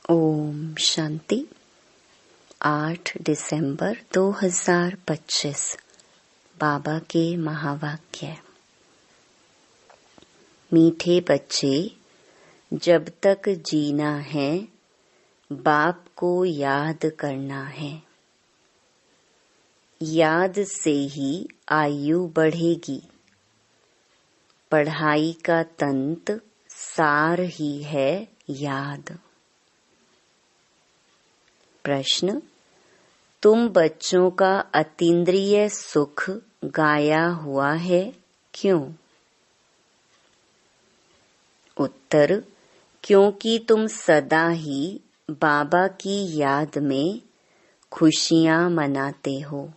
ओम शांति। 8 दिसंबर 2025 बाबा के महावाक्य। मीठे बच्चे, जब तक जीना है बाप को याद करना है। याद से ही आयु बढ़ेगी। पढ़ाई का तंत्र सार ही है याद। प्रश्न, तुम बच्चों का अतीन्द्रिय सुख गाया हुआ है, क्यों? उत्तर, क्योंकि तुम सदा ही बाबा की याद में खुशियां मनाते हो।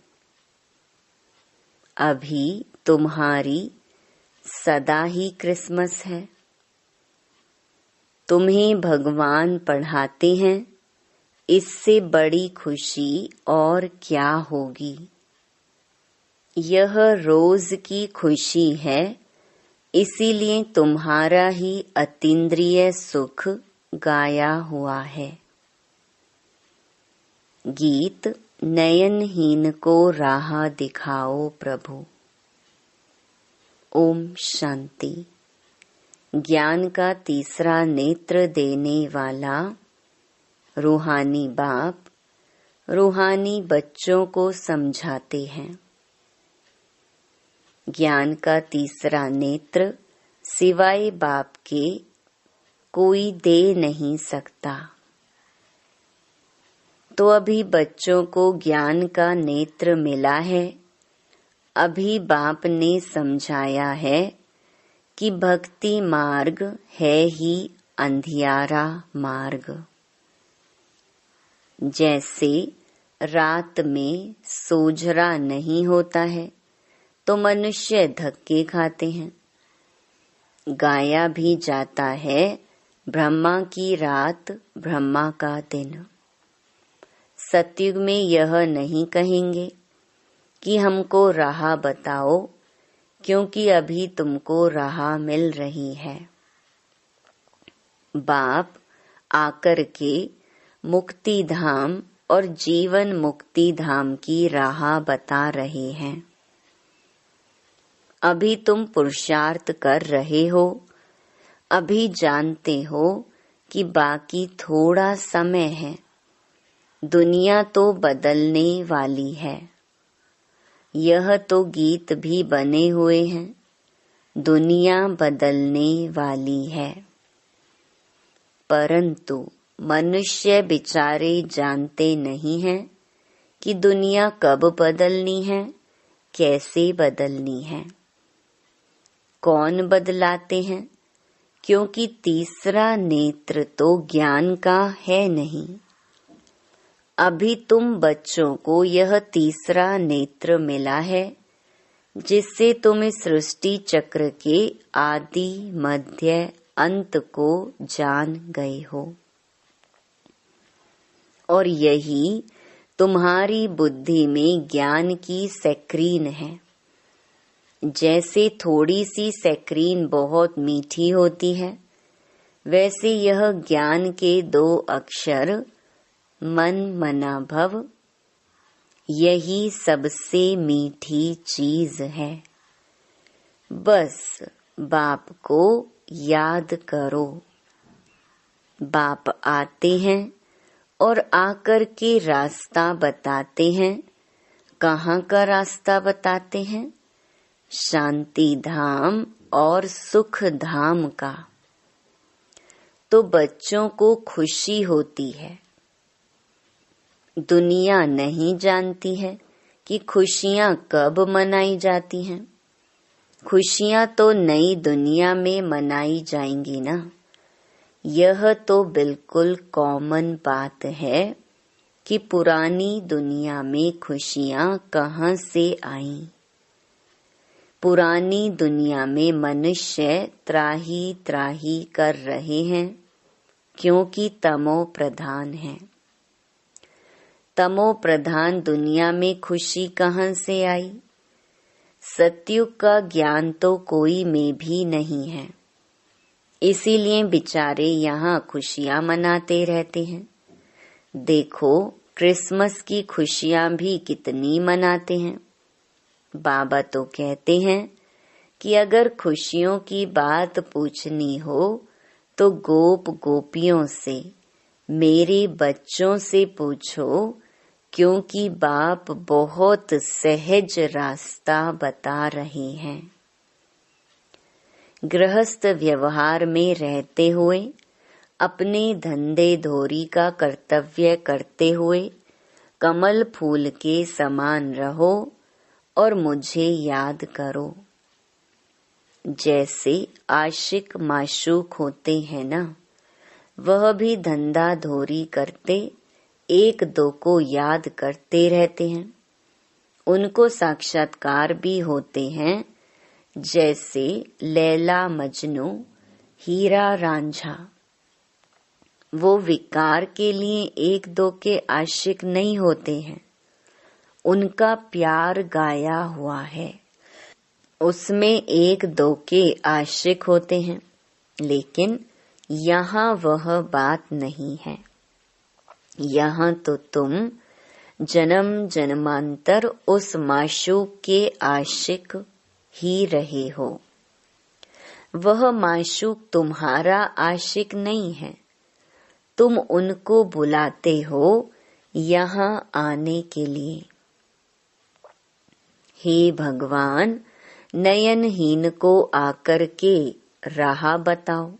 अभी तुम्हारी सदा ही क्रिसमस है। तुम्हें भगवान पढ़ाते हैं, इससे बड़ी खुशी और क्या होगी। यह रोज की खुशी है, इसीलिए तुम्हारा ही अतीन्द्रिय सुख गाया हुआ है। गीत, नयनहीन को राह दिखाओ प्रभु। ओम शांति। ज्ञान का तीसरा नेत्र देने वाला रूहानी बाप रूहानी बच्चों को समझाते हैं। ज्ञान का तीसरा नेत्र सिवाय बाप के कोई दे नहीं सकता। तो अभी बच्चों को ज्ञान का नेत्र मिला है। अभी बाप ने समझाया है कि भक्ति मार्ग है ही अंधियारा मार्ग। जैसे रात में सोझरा नहीं होता है तो मनुष्य धक्के खाते हैं। गाया भी जाता है, ब्रह्मा की रात ब्रह्मा का दिन। सतयुग में यह नहीं कहेंगे कि हमको राह बताओ, क्योंकि अभी तुमको राह मिल रही है। बाप आकर के मुक्ति धाम और जीवन मुक्ति धाम की राह बता रहे हैं। अभी तुम पुरुषार्थ कर रहे हो। अभी जानते हो कि बाकी थोड़ा समय है। दुनिया तो बदलने वाली है। यह तो गीत भी बने हुए हैं। दुनिया बदलने वाली है। परंतु मनुष्य बेचारे जानते नहीं हैं कि दुनिया कब बदलनी है, कैसे बदलनी है। कौन बदलाते हैं? क्योंकि तीसरा नेत्र तो ज्ञान का है नहीं। अभी तुम बच्चों को यह तीसरा नेत्र मिला है, जिससे तुम इस सृष्टि चक्र के आदि मध्य अंत को जान गए हो। और यही तुम्हारी बुद्धि में ज्ञान की स्क्रीन है। जैसे थोड़ी सी स्क्रीन बहुत मीठी होती है, वैसे यह ज्ञान के 2 अक्षर मन मना भव, यही सबसे मीठी चीज है। बस बाप को याद करो। बाप आते हैं और आकर के रास्ता बताते हैं। कहाँ का रास्ता बताते हैं? शांति धाम और सुख धाम का। तो बच्चों को खुशी होती है। दुनिया नहीं जानती है कि खुशियाँ कब मनाई जाती हैं। खुशियाँ तो नई दुनिया में मनाई जाएंगी ना। यह तो बिल्कुल कॉमन बात है कि पुरानी दुनिया में खुशियाँ कहाँ से आईं। पुरानी दुनिया में मनुष्य त्राही त्राही कर रहे हैं, क्योंकि तमो प्रधान है। तमो प्रधान दुनिया में खुशी कहाँ से आई? सतयुग का ज्ञान तो कोई में भी नहीं है। इसीलिए बेचारे यहाँ खुशियाँ मनाते रहते हैं। देखो क्रिसमस की खुशियाँ भी कितनी मनाते हैं। बाबा तो कहते हैं कि अगर खुशियों की बात पूछनी हो तो गोप गोपियों से, मेरे बच्चों से पूछो, क्योंकि बाप बहुत सहज रास्ता बता रहे हैं। गृहस्थ व्यवहार में रहते हुए, अपने धंधे धोरी का कर्तव्य करते हुए कमल फूल के समान रहो और मुझे याद करो। जैसे आशिक माशूक होते हैं ना, वह भी धंधा धोरी करते एक दो को याद करते रहते हैं। उनको साक्षात्कार भी होते हैं, जैसे लैला मजनू, हीरा रांझा। वो विकार के लिए एक दो के आशिक नहीं होते हैं। उनका प्यार गाया हुआ है, उसमें एक दो के आशिक होते हैं। लेकिन यहाँ वह बात नहीं है। यहाँ तो तुम जन्म जन्मांतर उस माशूक के आशिक ही रहे हो। वह माशूक तुम्हारा आशिक नहीं है। तुम उनको बुलाते हो यहाँ आने के लिए। हे भगवान, नयनहीन को आकर के राह बताओ।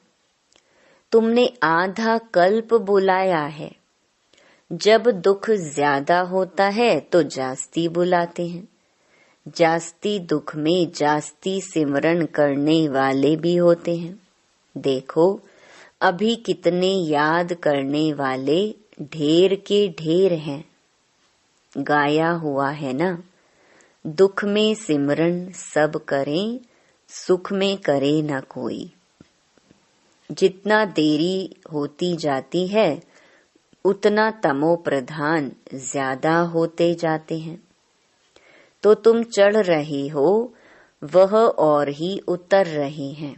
तुमने आधा कल्प बुलाया है। जब दुख ज्यादा होता है तो जास्ती बुलाते हैं। जास्ती दुख में जास्ती सिमरन करने वाले भी होते हैं। देखो अभी कितने याद करने वाले ढेर के ढेर हैं। गाया हुआ है ना, दुख में सिमरन सब करें, सुख में करे न कोई। जितना देरी होती जाती है उतना तमो प्रधान ज्यादा होते जाते हैं। तो तुम चढ़ रहे हो, वह और ही उतर रहे हैं।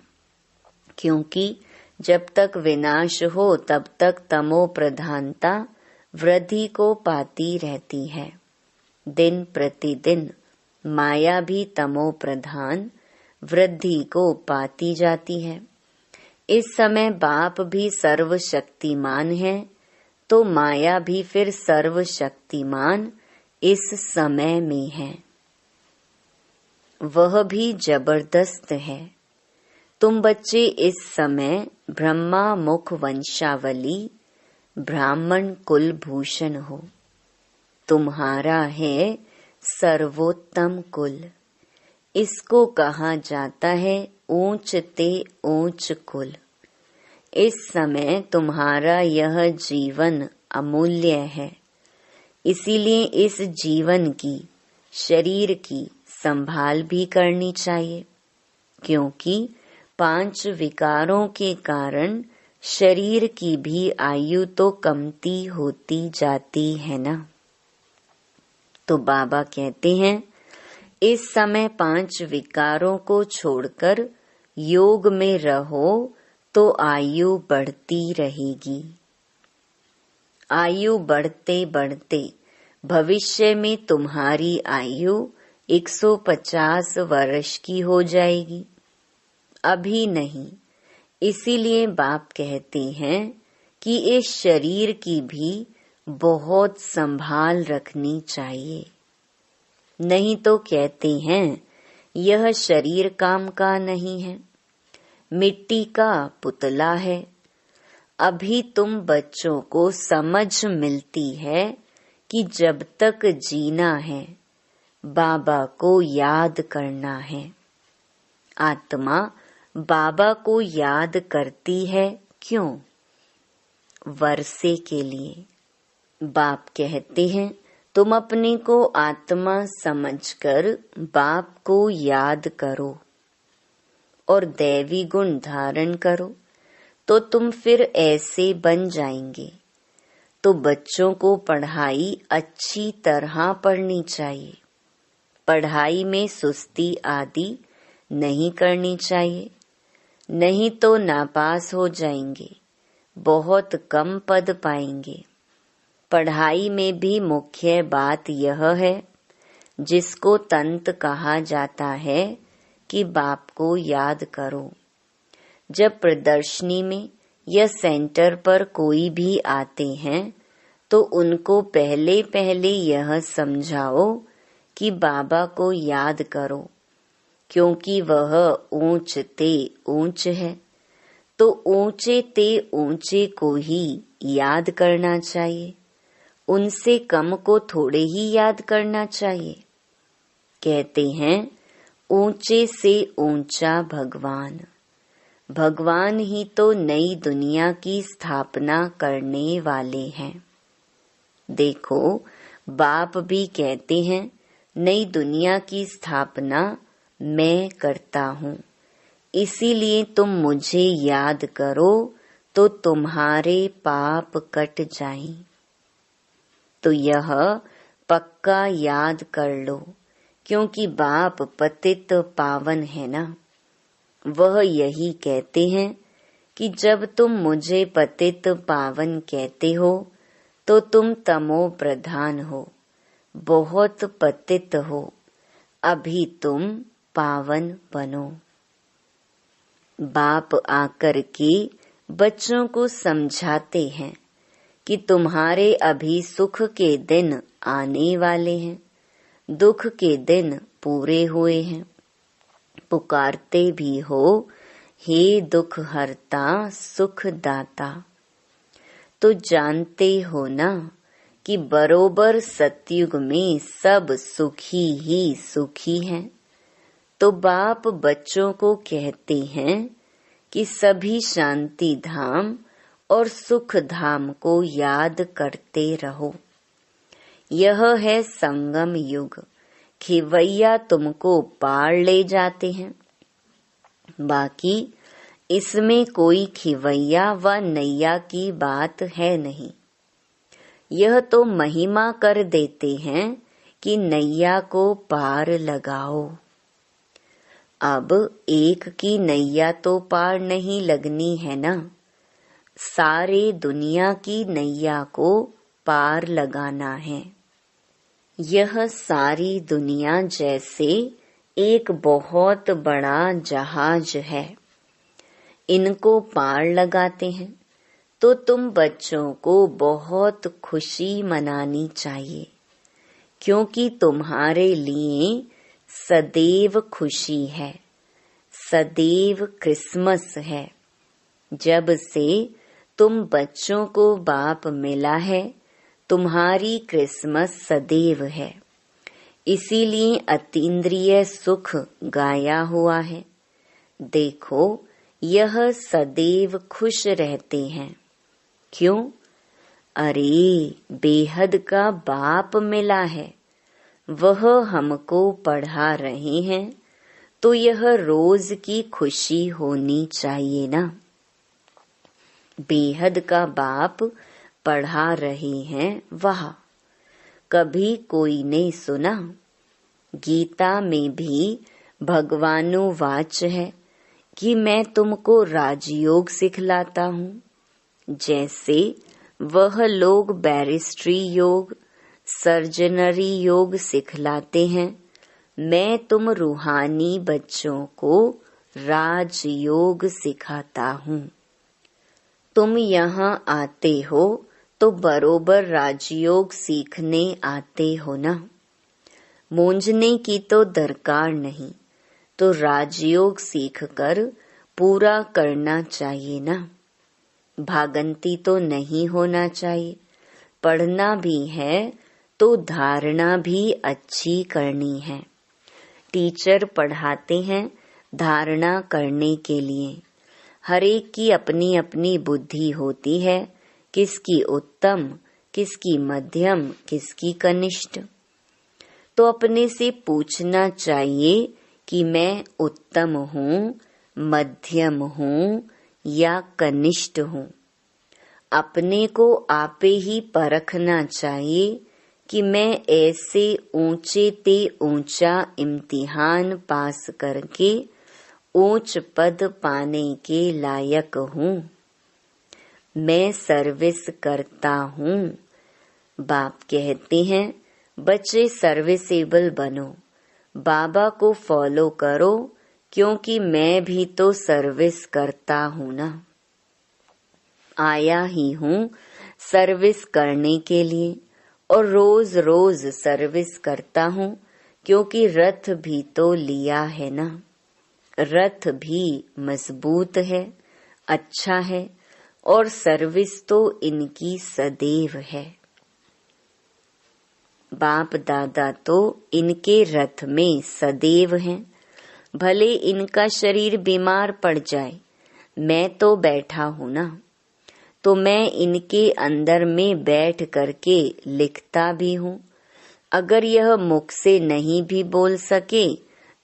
क्योंकि जब तक विनाश हो तब तक तमो प्रधानता वृद्धि को पाती रहती है। दिन प्रतिदिन माया भी तमो प्रधान वृद्धि को पाती जाती है। इस समय बाप भी सर्वशक्तिमान है, तो माया भी फिर सर्वशक्तिमान इस समय में है। वह भी जबरदस्त है। तुम बच्चे इस समय ब्रह्मा मुख वंशावली ब्राह्मण कुल भूषण हो। तुम्हारा है सर्वोत्तम कुल। इसको कहा जाता है ऊंच ते ऊंच कुल। इस समय तुम्हारा यह जीवन अमूल्य है। इसीलिए इस जीवन की, शरीर की संभाल भी करनी चाहिए। क्योंकि 5 विकारों के कारण शरीर की भी आयु तो कमती होती जाती है ना। तो बाबा कहते हैं इस समय 5 विकारों को छोड़कर योग में रहो तो आयु बढ़ती रहेगी। आयु बढ़ते बढ़ते भविष्य में तुम्हारी आयु 150 वर्ष की हो जाएगी। अभी नहीं। इसीलिए बाप कहते हैं कि इस शरीर की भी बहुत संभाल रखनी चाहिए। नहीं तो कहते हैं यह शरीर काम का नहीं है, मिट्टी का पुतला है। अभी तुम बच्चों को समझ मिलती है कि जब तक जीना है बाबा को याद करना है। आत्मा बाबा को याद करती है, क्यों? वर्षे के लिए। बाप कहते हैं तुम अपने को आत्मा समझकर बाप को याद करो और दैवी गुण धारण करो, तो तुम फिर ऐसे बन जाएंगे। तो बच्चों को पढ़ाई अच्छी तरह पढ़नी चाहिए। पढ़ाई में सुस्ती आदि नहीं करनी चाहिए। नहीं तो नापास हो जाएंगे, बहुत कम पद पाएंगे। पढ़ाई में भी मुख्य बात यह है, जिसको तंत कहा जाता है, कि बाप को याद करो। जब प्रदर्शनी में या सेंटर पर कोई भी आते हैं तो उनको पहले पहले यह समझाओ कि बाबा को याद करो, क्योंकि वह ऊंच ते ऊंच है, तो ऊंचे ते ऊंचे को ही याद करना चाहिए, उनसे कम को थोड़े ही याद करना चाहिए। कहते हैं ऊंचे से ऊंचा भगवान। भगवान ही तो नई दुनिया की स्थापना करने वाले हैं। देखो, बाप भी कहते हैं नई दुनिया की स्थापना मैं करता हूँ, इसीलिए तुम मुझे याद करो तो तुम्हारे पाप कट जाएं। तो यह पक्का याद कर लो, क्योंकि बाप पतित पावन है ना। वह यही कहते हैं कि जब तुम मुझे पतित पावन कहते हो तो तुम तमो प्रधान हो, बहुत पतित हो, अभी तुम पावन बनो। बाप आकर के बच्चों को समझाते हैं कि तुम्हारे अभी सुख के दिन आने वाले हैं, दुख के दिन पूरे हुए हैं। पुकारते भी हो, हे दुख हरता सुख दाता। तो जानते हो ना कि बरोबर सतयुग में सब सुखी ही सुखी हैं। तो बाप बच्चों को कहते हैं कि सभी शांति धाम और सुख धाम को याद करते रहो। यह है संगम युग, खिवैया तुमको पार ले जाते हैं। बाकी इसमें कोई खिवैया व नैया की बात है नहीं। यह तो महिमा कर देते हैं कि नैया को पार लगाओ। अब एक की नैया तो पार नहीं लगनी है ना, सारे दुनिया की नैया को पार लगाना है। यह सारी दुनिया जैसे एक बहुत बड़ा जहाज है, इनको पार लगाते हैं तो तुम बच्चों को बहुत खुशी मनानी चाहिए, क्योंकि तुम्हारे लिए सदैव खुशी है, सदैव क्रिसमस है। जब से तुम बच्चों को बाप मिला है, तुम्हारी क्रिसमस सदैव है। इसीलिए अतीन्द्रिय सुख गाया हुआ है। देखो, यह सदैव खुश रहते हैं। क्यों? अरे, बेहद का बाप मिला है, वह हमको पढ़ा रहे हैं, तो यह रोज की खुशी होनी चाहिए ना। बेहद का बाप पढ़ा रहे हैं, वाह! कभी कोई ने सुना? गीता में भी भगवानुवाच है कि मैं तुमको राजयोग सिखलाता हूँ। जैसे वह लोग बैरिस्ट्री योग, सर्जनरी योग सिखलाते हैं, मैं तुम रूहानी बच्चों को राजयोग सिखाता हूँ। तुम यहाँ आते हो तो बरोबर राजयोग सीखने आते हो ना। मूंझने की तो दरकार नहीं, तो राजयोग सीखकर पूरा करना चाहिए ना। भागंती तो नहीं होना चाहिए। पढ़ना भी है तो धारणा भी अच्छी करनी है। टीचर पढ़ाते हैं धारणा करने के लिए। हर एक की अपनी अपनी बुद्धि होती है, किसकी उत्तम, किसकी मध्यम, किसकी कनिष्ठ। तो अपने से पूछना चाहिए कि मैं उत्तम हूँ, मध्यम हूँ या कनिष्ठ हूँ। अपने को आपे ही परखना चाहिए कि मैं ऐसे ऊंचे ते ऊंचा इम्तिहान पास करके ऊंच पद पाने के लायक हूँ। मैं सर्विस करता हूँ। बाप कहते हैं बच्चे सर्विसेबल बनो, बाबा को फॉलो करो, क्योंकि मैं भी तो सर्विस करता हूँ ना। आया ही हूँ सर्विस करने के लिए और रोज रोज सर्विस करता हूँ, क्योंकि रथ भी तो लिया है ना। रथ भी मजबूत है, अच्छा है, और सर्विस तो इनकी सदैव है। बाप दादा तो इनके रथ में सदैव हैं। भले इनका शरीर बीमार पड़ जाए, मैं तो बैठा हूँ ना, तो मैं इनके अंदर में बैठ करके लिखता भी हूँ। अगर यह मुख से नहीं भी बोल सके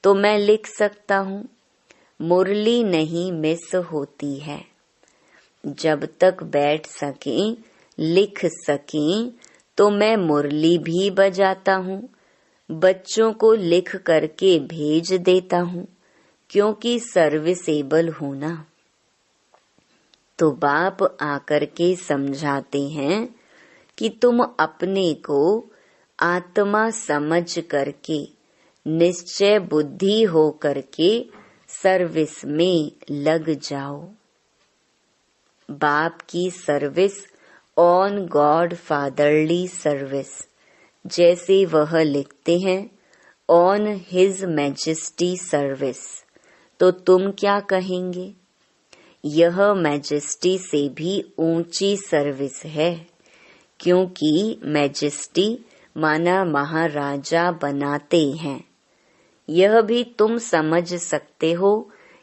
तो मैं लिख सकता हूँ। मुरली नहीं मिस होती है। जब तक बैठ सकें, लिख सकें, तो मैं मुरली भी बजाता हूँ। बच्चों को लिख करके भेज देता हूँ, क्योंकि सर्विसेबल हूँ ना। तो बाप आकर के समझाते हैं कि तुम अपने को आत्मा समझ करके निश्चय बुद्धि हो करके सर्विस में लग जाओ। बाप की service on God fatherly service, जैसे वह लिखते हैं ऑन हिज मैजेस्टी सर्विस, तो तुम क्या कहेंगे? यह मैजेस्टी से भी ऊंची सर्विस है, क्योंकि मैजेस्टी माना महाराजा बनाते हैं। यह भी तुम समझ सकते हो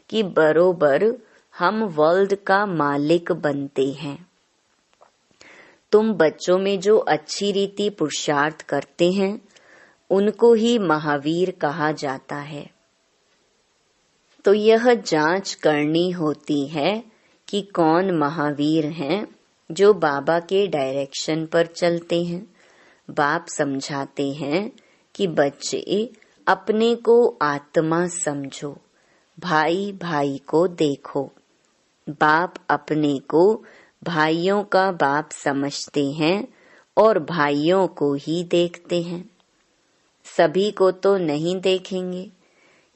कि बरोबर हम वर्ल्ड का मालिक बनते हैं। तुम बच्चों में जो अच्छी रीति पुरुषार्थ करते हैं, उनको ही महावीर कहा जाता है। तो यह जांच करनी होती है कि कौन महावीर हैं जो बाबा के डायरेक्शन पर चलते हैं। बाप समझाते हैं कि बच्चे अपने को आत्मा समझो, भाई भाई को देखो। बाप अपने को भाइयों का बाप समझते हैं और भाइयों को ही देखते हैं। सभी को तो नहीं देखेंगे।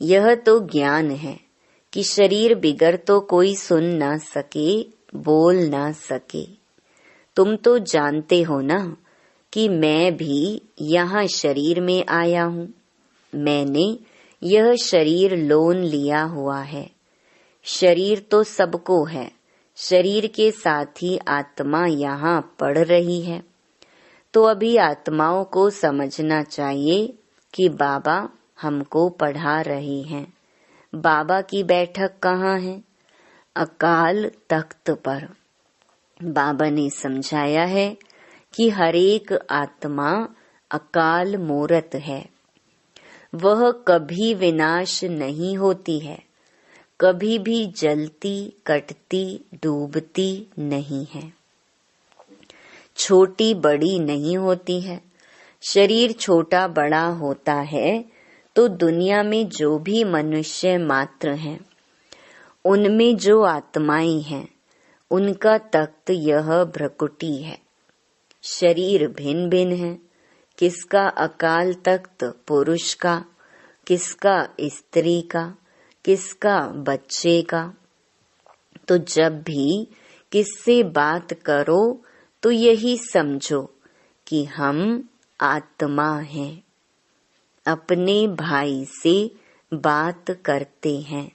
यह तो ज्ञान है कि शरीर बिगर तो कोई सुन ना सके, बोल ना सके। तुम तो जानते हो ना कि मैं भी यहाँ शरीर में आया हूँ। मैंने यह शरीर लोन लिया हुआ है। शरीर तो सबको है, शरीर के साथ ही आत्मा यहाँ पढ़ रही है। तो अभी आत्माओं को समझना चाहिए कि बाबा हमको पढ़ा रहे हैं। बाबा की बैठक कहाँ है? अकाल तख्त पर। बाबा ने समझाया है कि हरेक आत्मा अकाल मूरत है। वह कभी विनाश नहीं होती है, कभी भी जलती, कटती, डूबती नहीं है। छोटी बड़ी नहीं होती है। शरीर छोटा बड़ा होता है तो दुनिया में जो भी मनुष्य मात्र हैं, उनमें जो आत्माएं हैं, उनका तख्त यह भ्रकुटी है। शरीर भिन्न भिन्न है। किसका अकाल तख्त पुरुष का, किसका स्त्री का, किसका बच्चे का। तो जब भी किससे बात करो तो यही समझो कि हम आत्मा हैं। अपने भाई से बात करते हैं।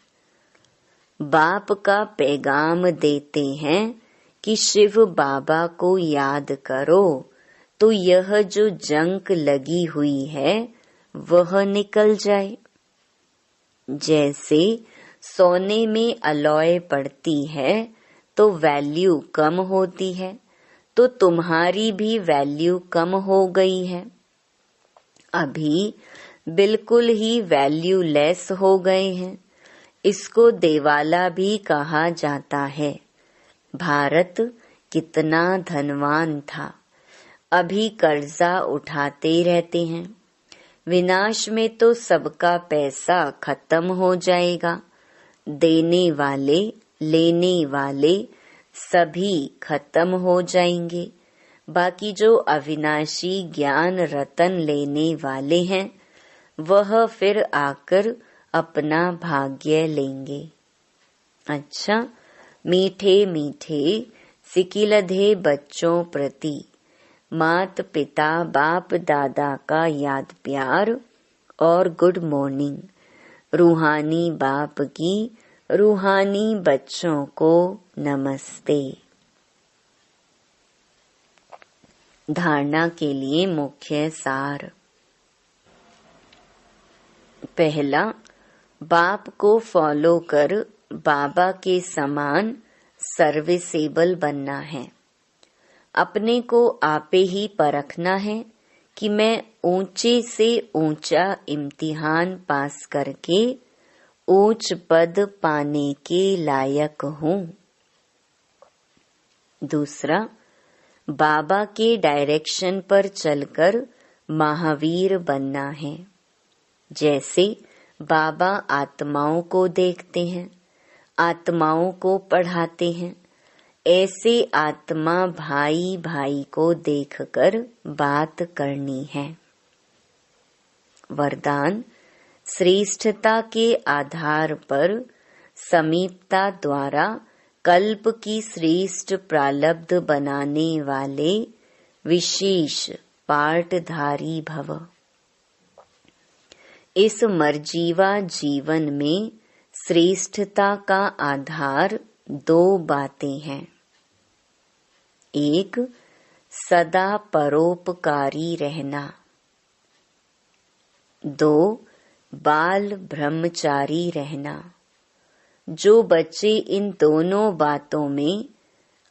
बाप का पैगाम देते हैं कि शिव बाबा को याद करो, तो यह जो जंक लगी हुई है वह निकल जाए। जैसे सोने में अलॉय पड़ती है तो वैल्यू कम होती है, तो तुम्हारी भी वैल्यू कम हो गई है। अभी बिल्कुल ही वैल्यू लेस हो गए हैं। इसको देवाला भी कहा जाता है। भारत कितना धनवान था, अभी कर्जा उठाते रहते हैं। विनाश में तो सबका पैसा खत्म हो जाएगा, देने वाले, लेने वाले सभी खत्म हो जाएंगे। बाकी जो अविनाशी ज्ञान रतन लेने वाले हैं, वह फिर आकर अपना भाग्य लेंगे। अच्छा, मीठे मीठे सिकिलधे बच्चों प्रति मात पिता बाप दादा का याद प्यार और गुड मॉर्निंग। रूहानी बाप की रूहानी बच्चों को नमस्ते। धारणा के लिए मुख्य सार। पहला, बाप को फॉलो कर बाबा के समान सर्विसेबल बनना है। अपने को आपे ही परखना है कि मैं ऊंचे से ऊंचा इम्तिहान पास करके ऊंच पद पाने के लायक हूँ। दूसरा, बाबा के डायरेक्शन पर चलकर महावीर बनना है। जैसे बाबा आत्माओं को देखते हैं, आत्माओं को पढ़ाते हैं, ऐसे आत्मा भाई भाई को देखकर बात करनी है। वरदान, श्रेष्ठता के आधार पर समीपता द्वारा कल्प की श्रेष्ठ प्रालब्ध बनाने वाले विशेष पाठधारी भव। इस मर्जीवा जीवन में श्रेष्ठता का आधार दो बातें हैं। एक, सदा परोपकारी रहना। दो, बाल ब्रह्मचारी रहना। जो बच्चे इन दोनों बातों में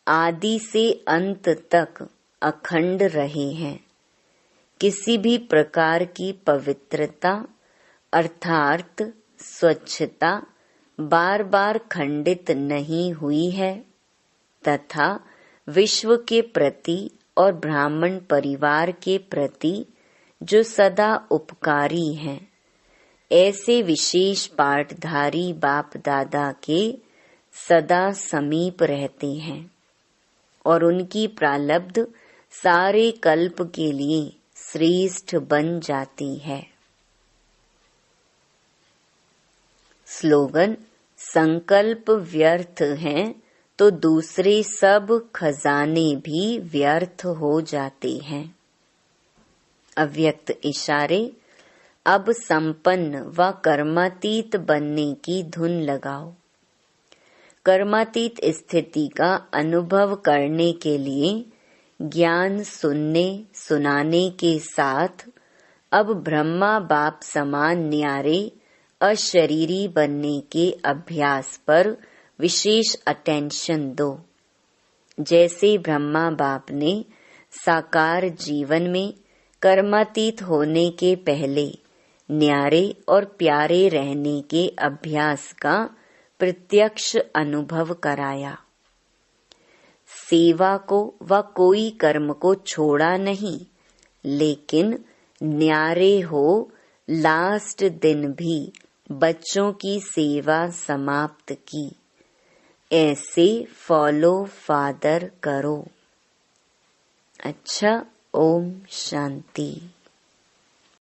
आदि से अंत तक अखंड रहे हैं, किसी भी प्रकार की पवित्रता अर्थात स्वच्छता बार बार खंडित नहीं हुई है, तथा विश्व के प्रति और ब्राह्मण परिवार के प्रति जो सदा उपकारी हैं, ऐसे विशेष पाठधारी बाप दादा के सदा समीप रहते हैं और उनकी प्रालब्ध सारे कल्प के लिए श्रेष्ठ बन जाती है। स्लोगन, संकल्प व्यर्थ हैं तो दूसरे सब खजाने भी व्यर्थ हो जाते हैं। अव्यक्त इशारे। अब संपन्न व कर्मातीत बनने की धुन लगाओ। कर्मातीत स्थिति का अनुभव करने के लिए ज्ञान सुनने सुनाने के साथ अब ब्रह्मा बाप समान न्यारे अशरीरी बनने के अभ्यास पर विशेष अटेंशन दो। जैसे ब्रह्मा बाप ने साकार जीवन में कर्मातीत होने के पहले न्यारे और प्यारे रहने के अभ्यास का प्रत्यक्ष अनुभव कराया। सेवा को व कोई कर्म को छोड़ा नहीं, लेकिन न्यारे हो लास्ट दिन भी बच्चों की सेवा समाप्त की। ऐसे फॉलो फादर करो। अच्छा, ओम शांति।